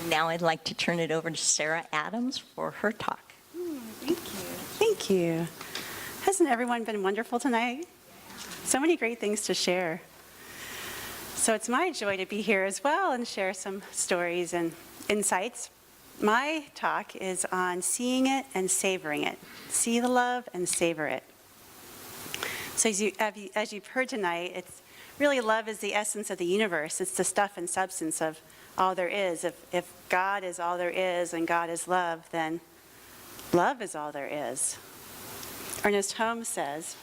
And now I'd like to turn it over to Sarah Adams for her talk. Thank you. Thank you. Hasn't everyone been wonderful tonight? So many great things to share. So it's my joy to be here as well and share some stories and insights. My talk is on seeing it and savoring it. See the love and savor it. So as you've heard tonight, it's really love is the essence of the universe. It's the stuff and substance of all there is. If God is all there is and God is love, then love is all there is. Ernest Holmes says,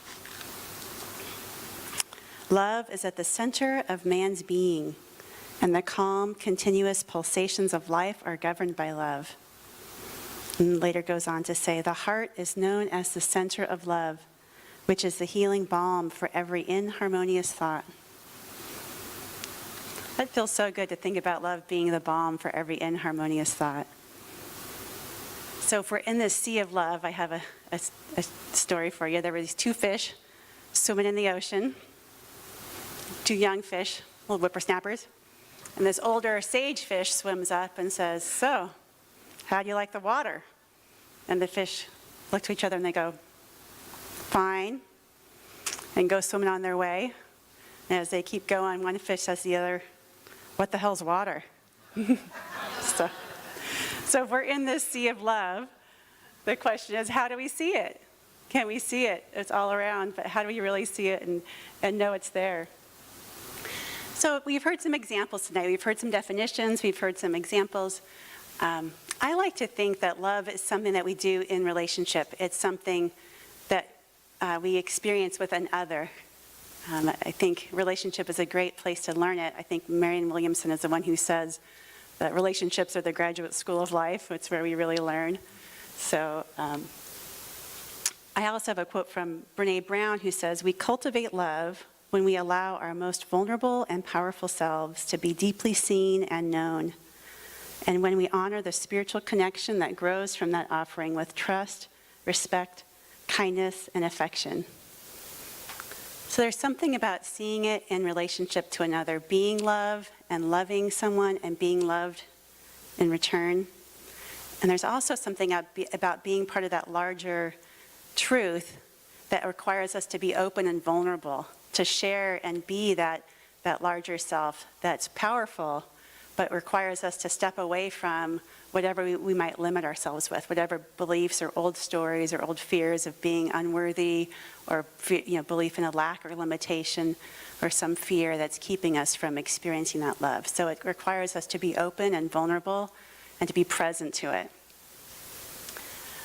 "Love is at the center of man's being, and the calm, continuous pulsations of life are governed by love." And later goes on to say, "The heart is known as the center of love, which is the healing balm for every inharmonious thought." That feels so good to think about love being the balm for every inharmonious thought. So if we're in this sea of love, I have a story for you. There were these two fish swimming in the ocean, two young fish, little whippersnappers. And this older sage fish swims up and says, "So, how do you like the water?" And the fish look to each other and they go, "Fine," and go swimming on their way. And as they keep going, one fish says to the other, "What the hell's water?" So if we're in this sea of love, the question is, how do we see it? Can we see it? It's all around, but how do we really see it and know it's there? So we've heard some examples tonight. We've heard some definitions. We've heard some examples. I like to think that love is something that we do in relationship. It's something that we experience with another. I think relationship is a great place to learn it. I think Marianne Williamson is the one who says that relationships are the graduate school of life. It's where we really learn. So I also have a quote from Brene Brown who says, "We cultivate love when we allow our most vulnerable and powerful selves to be deeply seen and known, and when we honor the spiritual connection that grows from that offering with trust, respect, kindness, and affection." So there's something about seeing it in relationship to another, being loved and loving someone and being loved in return. And there's also something about being part of that larger truth that requires us to be open and vulnerable, to share and be that larger self that's powerful, but requires us to step away from whatever we might limit ourselves with, whatever beliefs or old stories or old fears of being unworthy or belief in a lack or limitation or some fear that's keeping us from experiencing that love. So it requires us to be open and vulnerable and to be present to it.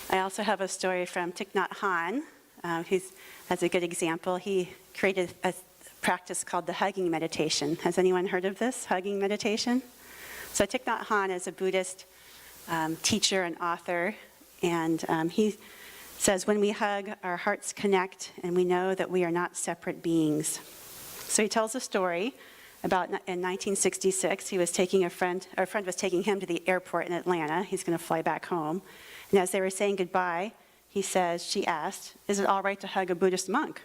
I also have a story from Thich Nhat Hanh, who has a good example. He created a practice called the hugging meditation. Has anyone heard of this, hugging meditation? So Thich Nhat Hanh is a Buddhist teacher and author, and he says, when we hug, our hearts connect, and we know that we are not separate beings. So he tells a story about in 1966, he was taking a friend was taking him to the airport in Atlanta. He's going to fly back home. And as they were saying goodbye, she asked, "Is it all right to hug a Buddhist monk?"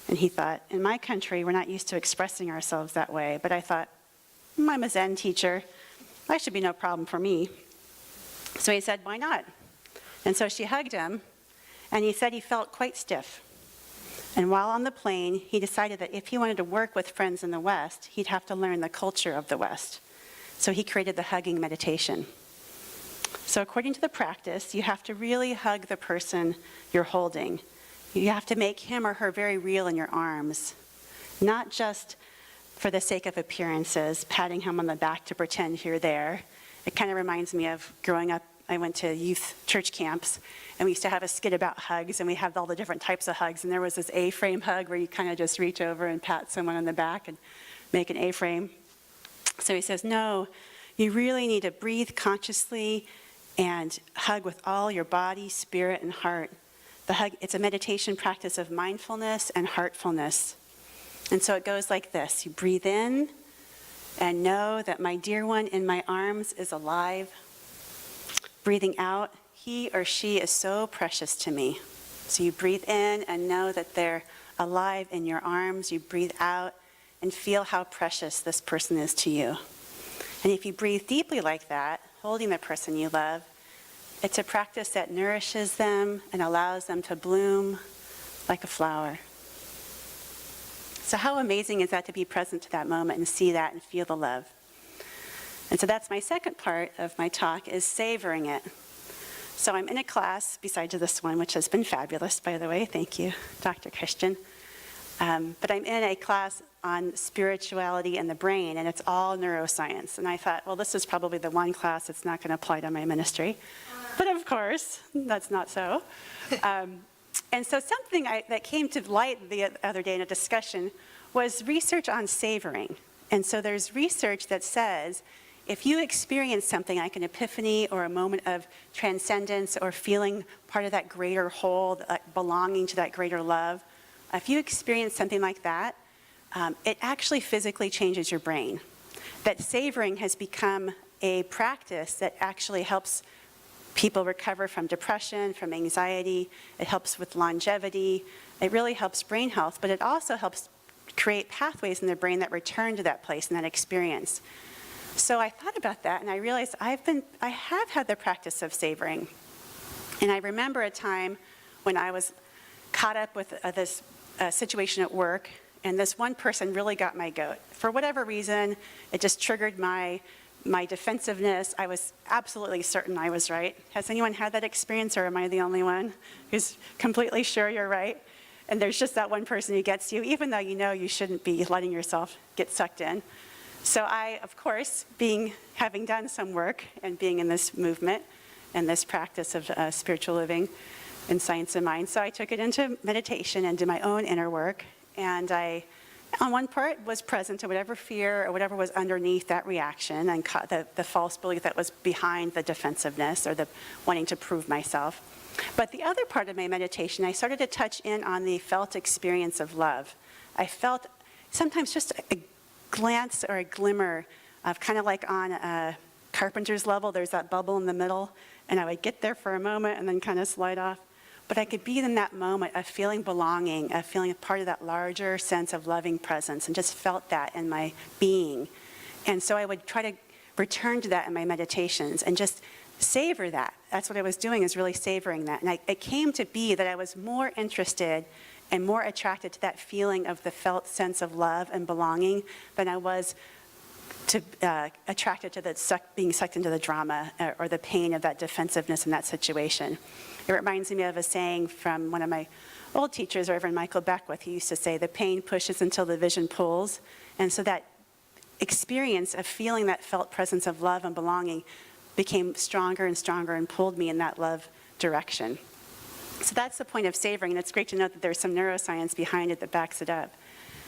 And he thought, in my country, we're not used to expressing ourselves that way. But I thought, I'm a Zen teacher. That should be no problem for me. So he said, "Why not?" And so she hugged him, and he said he felt quite stiff. And while on the plane, he decided that if he wanted to work with friends in the West, he'd have to learn the culture of the West. So he created the hugging meditation. So according to the practice, you have to really hug the person you're holding. You have to make him or her very real in your arms, not just for the sake of appearances, patting him on the back to pretend you're there. It kind of reminds me of growing up. I went to youth church camps, and we used to have a skit about hugs, and we had all the different types of hugs, and there was this A-frame hug where you kind of just reach over and pat someone on the back and make an A-frame. So he says, no, you really need to breathe consciously and hug with all your body, spirit, and heart. The hug, it's a meditation practice of mindfulness and heartfulness. And so it goes like this. You breathe in and know that my dear one in my arms is alive. Breathing out, he or she is so precious to me. So you breathe in and know that they're alive in your arms. You breathe out and feel how precious this person is to you. And if you breathe deeply like that, holding the person you love, it's a practice that nourishes them and allows them to bloom like a flower. So how amazing is that to be present to that moment and see that and feel the love? And so that's my second part of my talk, is savoring it. So I'm in a class besides this one, which has been fabulous, by the way. Thank you, Dr. Christian. But I'm in a class on spirituality and the brain, and it's all neuroscience. And I thought, well, this is probably the one class that's not going to apply to my ministry. But of course, that's not so. And so something that came to light the other day in a discussion was research on savoring. And so there's research that says if you experience something like an epiphany or a moment of transcendence or feeling part of that greater whole, belonging to that greater love, if you experience something like that, it actually physically changes your brain. That savoring has become a practice that actually helps people recover from depression, from anxiety. It helps with longevity. It really helps brain health, but it also helps create pathways in the brain that return to that place and that experience. So I thought about that, and I realized I have had the practice of savoring. And I remember a time when I was caught up with this situation at work, and this one person really got my goat. For whatever reason, it just triggered my defensiveness. I was absolutely certain I was right. Has anyone had that experience, or am I the only one who's completely sure you're right? And there's just that one person who gets you, even though you know you shouldn't be letting yourself get sucked in. So I, of course, having done some work and being in this movement and this practice of spiritual living and science of mind, so I took it into meditation and did my own inner work. And I, on one part, was present to whatever fear or whatever was underneath that reaction and caught the false belief that was behind the defensiveness or the wanting to prove myself. But the other part of my meditation, I started to touch in on the felt experience of love. I felt sometimes just a glance or a glimmer of, kind of like on a carpenter's level, there's that bubble in the middle, and I would get there for a moment and then kind of slide off. But I could be in that moment of feeling belonging, of feeling a part of that larger sense of loving presence, and just felt that in my being. And so I would try to return to that in my meditations and just savor that. That's what I was doing, is really savoring that. And it came to be that I was more interested and more attracted to that feeling of the felt sense of love and belonging than I was attracted to being sucked into the drama or the pain of that defensiveness in that situation. It reminds me of a saying from one of my old teachers, Reverend Michael Beckwith. He used to say, the pain pushes until the vision pulls. And so that experience of feeling that felt presence of love and belonging became stronger and stronger and pulled me in that love direction. So that's the point of savoring, and it's great to know that there's some neuroscience behind it that backs it up.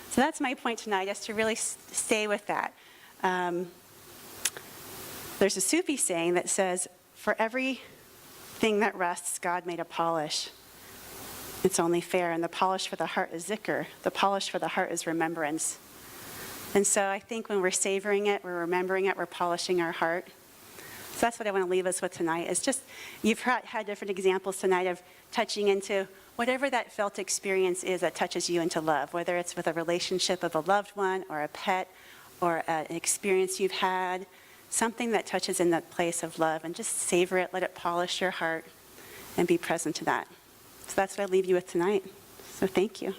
So that's my point tonight, is to really stay with that. There's a Sufi saying that says, for everything that rusts, God made a polish. It's only fair, and the polish for the heart is zikr. The polish for the heart is remembrance. And so I think when we're savoring it, we're remembering it, we're polishing our heart. So that's what I want to leave us with tonight, is just, you've had different examples tonight of touching into whatever that felt experience is that touches you into love, whether it's with a relationship of a loved one or a pet or an experience you've had, something that touches in that place of love, and just savor it, let it polish your heart, and be present to that. So that's what I leave you with tonight. So thank you.